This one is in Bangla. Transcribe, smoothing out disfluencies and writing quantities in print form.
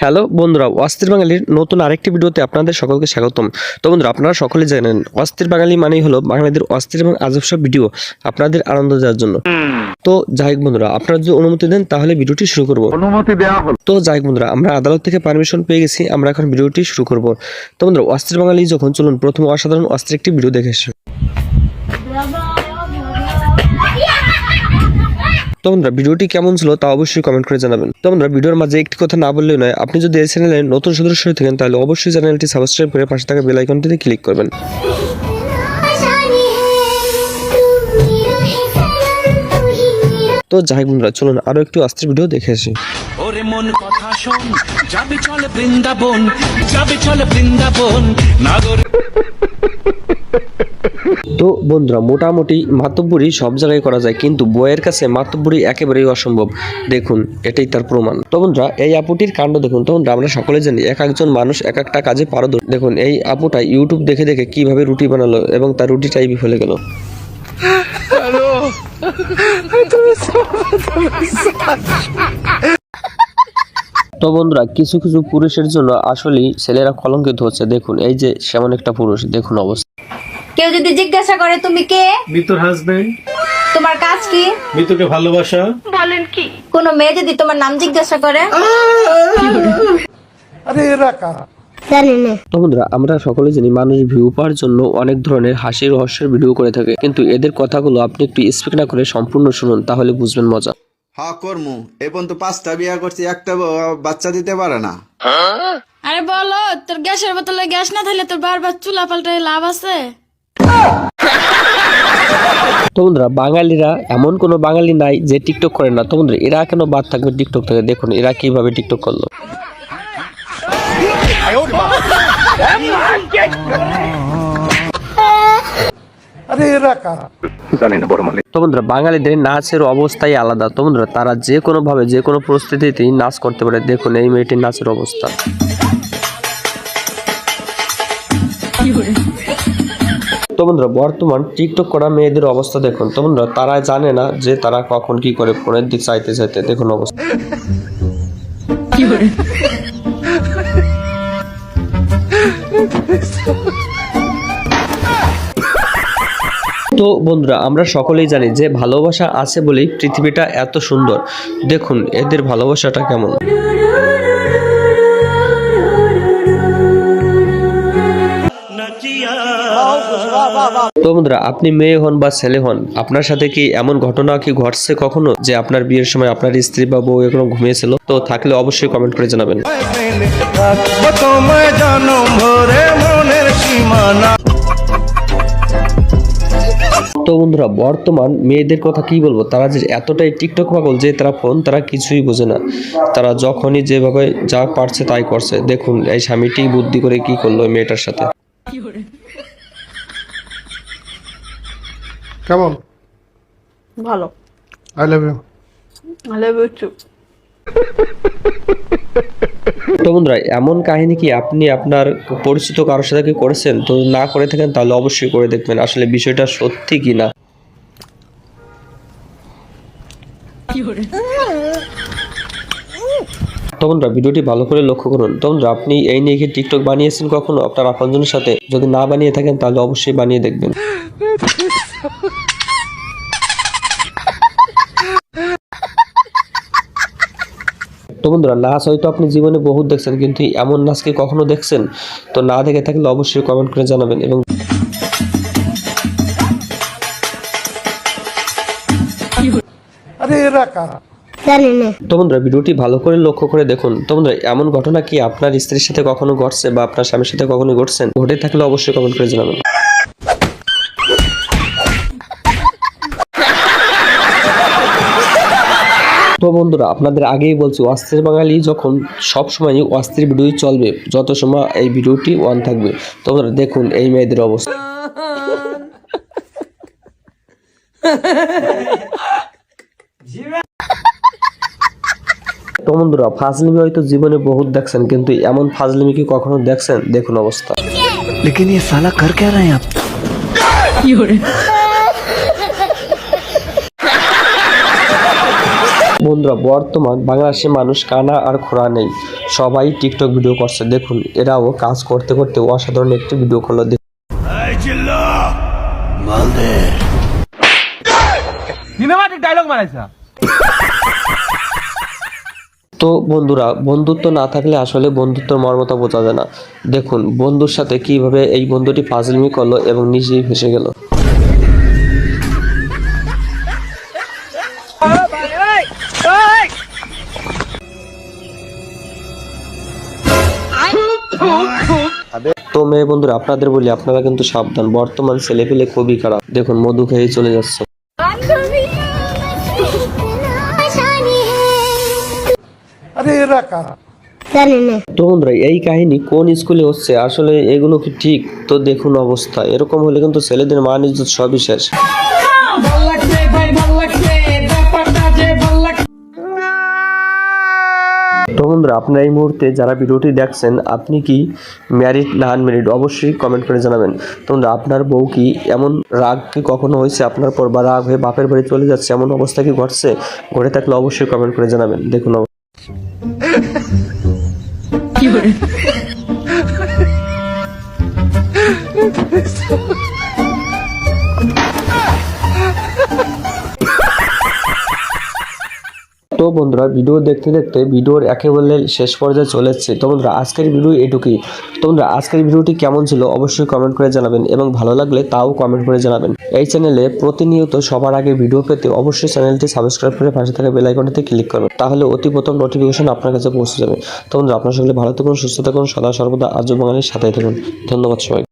হ্যালো বন্ধুরা, অস্থির বাঙালির নতুন আরেকটি ভিডিওতে আপনাদের সকলকে স্বাগতম। তো বন্ধুরা, আপনারা সকলে জানেন অস্থির বাঙালি মানেই হলো বাঙালিদের অস্থির এবং আজব সব ভিডিও আপনাদের আনন্দ দেওয়ার জন্য। তো যাই হোক বন্ধুরা, আপনারা যদি অনুমতি দেন তাহলে ভিডিওটি শুরু করব। অনুমতি দেওয়া হলো। তো যাই হোক বন্ধুরা, আমরা আদালত থেকে পারমিশন পেয়ে গেছি, আমরা এখন ভিডিওটি শুরু করব। তো বন্ধুরা, অস্থির বাঙালি যখন চলুন প্রথম অসাধারণ অস্থির একটি ভিডিও দেখে এসো। তো বন্ধুরা, ভিডিওটি কেমন ছিল তা অবশ্যই কমেন্ট করে জানাবেন। তো বন্ধুরা, ভিডিওর মাঝে একটি কথা না বললেই নয়, আপনি যদি এই চ্যানেলে নতুন সদস্য হয়ে থাকেন তাহলে অবশ্যই চ্যানেলটি সাবস্ক্রাইব করে পাশে থাকা বেল আইকনটিতে ক্লিক করবেন। তো যাই বন্ধুরা, চলুন আরো একটু অস্থির ভিডিও দেখে আসি। ওরে মন কথা শোন, যাবে চল বৃন্দাবন, যাবে চল বৃন্দাবন নাগর। তো বন্ধুরা, মোটামুটি মাতব্বরি সব জায়গায় করা যায়, কিন্তু বইয়ের কাছে মাতব্বরি একেবারেই অসম্ভব। দেখুন, এটাই তার প্রমাণ। তো বন্ধুরা, এই আপুটির কাণ্ড দেখুন। তো বন্ধুরা, আমরা সকলে জানি এক একজন মানুষ এক একটা কাজে পারদর্শী। দেখুন, এই আপুটা ইউটিউব দেখে দেখে কিভাবে রুটি বানালো এবং তার রুটিটাই বিফলে গেল। তো বন্ধুরা, কিছু কিছু পুরুষের জন্য আসলেই ছেলেরা কলঙ্কিত হচ্ছে। দেখুন, এই যে সেমন একটা পুরুষ, দেখুন অবস্থা। কেউ যদি জিজ্ঞাসা করে তুমি কে, মিতুর হাজবেন্ড। তোমার কাজ কি, মিতুকে ভালোবাসা। কোন মেয়ে যদি তোমার নাম জিজ্ঞাসা করে, আরে এরা কারা? তো বন্ধুরা, আমরা সকলে জানি মানুষ ভিউ পাওয়ার জন্য অনেক ধরনের হাসি রহস্যের ভিডিও করে থাকে, কিন্তু এদের কথাগুলো আপনি একটু স্পিক না করে সম্পূর্ণ শুনুন, তাহলে বুঝবেন মজা। হ্যাঁ করমু, এই পর্যন্ত 5টা বিয়া করছি, একটা বাচ্চা দিতে পারে না। আরে বলো, তোর গ্যাসের বোতলে গ্যাস না থাকলে তোর বারবার চুলা পাল্টায় লাভ আছে? তো বন্ধুরা, বাঙালিরা এমন কোনো বাঙালি নাই যে টিকটক করে না। তো বন্ধুরা, এরা কেন বাদ থাকবে টিকটক থেকে? দেখুন এরা কিভাবে টিকটক করলো। আরে এরা কারা? জানি না বড় মালিক। তো বন্ধুরা, বাঙালিদের নাচের অবস্থাই আলাদা। তো বন্ধুরা, তারা যে কোনো ভাবে যে কোনো পরিস্থিতিতেই নাচ করতে পারে। দেখুন এই মেয়েটির নাচের অবস্থা। তো বন্ধুরা, বর্তমান টিকটক করা মেয়েদের অবস্থা দেখুন। তো বন্ধুরা, তারা জানে না যে তারা কখন কি করে, ফোনের দিক চাইতে চাইতে দেখুন অবস্থা। তো বন্ধুরা, আমরা সকলেই জানি যে ভালোবাসা আছে বলেই পৃথিবীটা এত সুন্দর। দেখুন এদের ভালোবাসাটা কেমন। তো বন্ধুরা, আপনি মেয়ে হন বা ছেলে হন, আপনার সাথে কি এমন ঘটনা কি ঘটছে কখনো যে আপনার বিয়ের সময় আপনার স্ত্রী বা বউ এরকম ঘুমিয়েছিল? তো থাকলে অবশ্যই কমেন্ট করে জানাবেন। তো বন্ধুরা, বর্তমান মেয়েদের কথা কি বলবো, তারা যে এতটাই টিকটক পাগল যে তারা কিছুই বোঝে না। তারা যখনই যেভাবে যা পারছে তাই করছে। দেখুন এই স্বামীটি বুদ্ধি করে কি করলো ওই মেয়েটার সাথে। কেমন? ভালো, I love you. I love you too. তো বন্ধুরা, এমন কাহিনী কি আপনি আপনার পরিচিত কারোর সাথে কি করেছেন? তো না করে থাকেন তাহলে অবশ্যই করে দেখবেন আসলে বিষয়টা সত্যি কিনা। তো বন্ধুরা, ভিডিওটি ভালো করে লক্ষ্য করুন। তো বন্ধুরা, আপনি এই নিয়ে কি টিকটক বানিয়েছেন কখনো আপনার আপনজনের সাথে? যদি না বানিয়ে থাকেন তাহলে অবশ্যই বানিয়ে দেখবেন। তো বন্ধুরা, নাচ হয়তো আপনি জীবনে বহুত দেখছেন, কিন্তু এমন নাচ কি কখনো দেখছেন? তো না দেখে থাকলে অবশ্যই কমেন্ট করে জানাবেন। এবং আরে এরা কারা? তো বন্ধুরা, ভিডিওটি ভালো করে লক্ষ্য করে দেখুন। তো বন্ধুরা, এমন ঘটনা কি আপনার স্ত্রীর সাথে কখনো ঘটছে বা আপনার স্বামীর সাথে কখনো ঘটছেন? ঘটে থাকলে অবশ্যই কমেন্ট করে জানাবেন। তো বন্ধুরা, আপনাদের আগেই বলছি অস্থির বাঙালি যখন সবসময় অস্থির ভিডিও চলবে, যত সময় এই ভিডিওটি অন থাকবে। তো বন্ধুরা, দেখুন এই মেয়েদের অবস্থা। তো বন্ধুরা, ফাজলিমি হয়তো জীবনে বহুত দেখছেন, কিন্তু এমন ফাজলিমি কি কখনো দেখছেন? দেখুন অবস্থা। लेकिन ये साला कर क्या रहे हैं आप? বন্ধুরা, বন্ধুরা বর্তমান বাংলাদেশের মানুষ কানা আর খোড়া নেই, সবাই টিকটক ভিডিও করছে। দেখুন এরাও কাজ করতে করতে অসাধারণ একটি ভিডিও করলো। তো বন্ধুরা বন্ধুত্ব না থাকলে আসলে বন্ধুত্বর মর্মতা বোঝা যায় না। দেখুন বন্ধুর সাথে কিভাবে এই বন্ধুটি ফাজলামি করলো এবং নিজেই ফেসে গেল। তো মেয়ে বন্ধুরা আপনাদের বলি আপনারা কিন্তু সাবধান, বর্তমান ছেলেপেলে খুবই খারাপ। দেখুন মধু খেয়ে চলে যাচ্ছে। अरे ये रखा তো বন্ধুরা এই কাহিনী কোন স্কুলে হচ্ছে, আসলে এগুলো কি ঠিক? তো দেখুন অবস্থা, এরকম হলে কিন্তু ছেলেদের মান ইজ্জত সবই শেষ। তো বন্ধুরা আপনারা এই মুহূর্তে যারা ভিডিওটি দেখছেন আপনি কি ম্যারিড না আনম্যারিড অবশ্যই কমেন্ট করে জানাবেন। তো বন্ধুরা আপনার বউ কি এমন রাগ কি কখনো হয়েছে আপনার পর, বা রাগ হয়ে বাপের বাড়ি চলে যাচ্ছে এমন অবস্থা কি ঘটছে? ঘটে থাকলে অবশ্যই কমেন্ট করে জানাবেন। দেখুন তো বন্ধুরা ভিডিও দেখতে দেখতে ভিডিওর একেবারে শেষ পর্যায়ে চলে এসেছে। তো বন্ধুরা আজকের ভিডিও এটুকুই। তো বন্ধুরা আজকের ভিডিওটি কেমন ছিল অবশ্যই কমেন্ট করে জানাবেন এবং ভালো লাগলে তাও কমেন্ট করে জানাবেন। এই চ্যানেলে প্রতিনিয়ত সবার আগে ভিডিও পেতে অবশ্যই চ্যানেলটি সাবস্ক্রাইব করে পাশে থাকা বেল আইকনটিতে ক্লিক করবেন, তাহলে অতি প্রথম নোটিফিকেশন আপনার কাছে পৌঁছে যাবে। তো বন্ধুরা আপনার সকলে ভালো থাকুন, সুস্থ থাকুন, সদা সর্বদা আজব বাঙালির সাথেই থাকুন। ধন্যবাদ সবাই।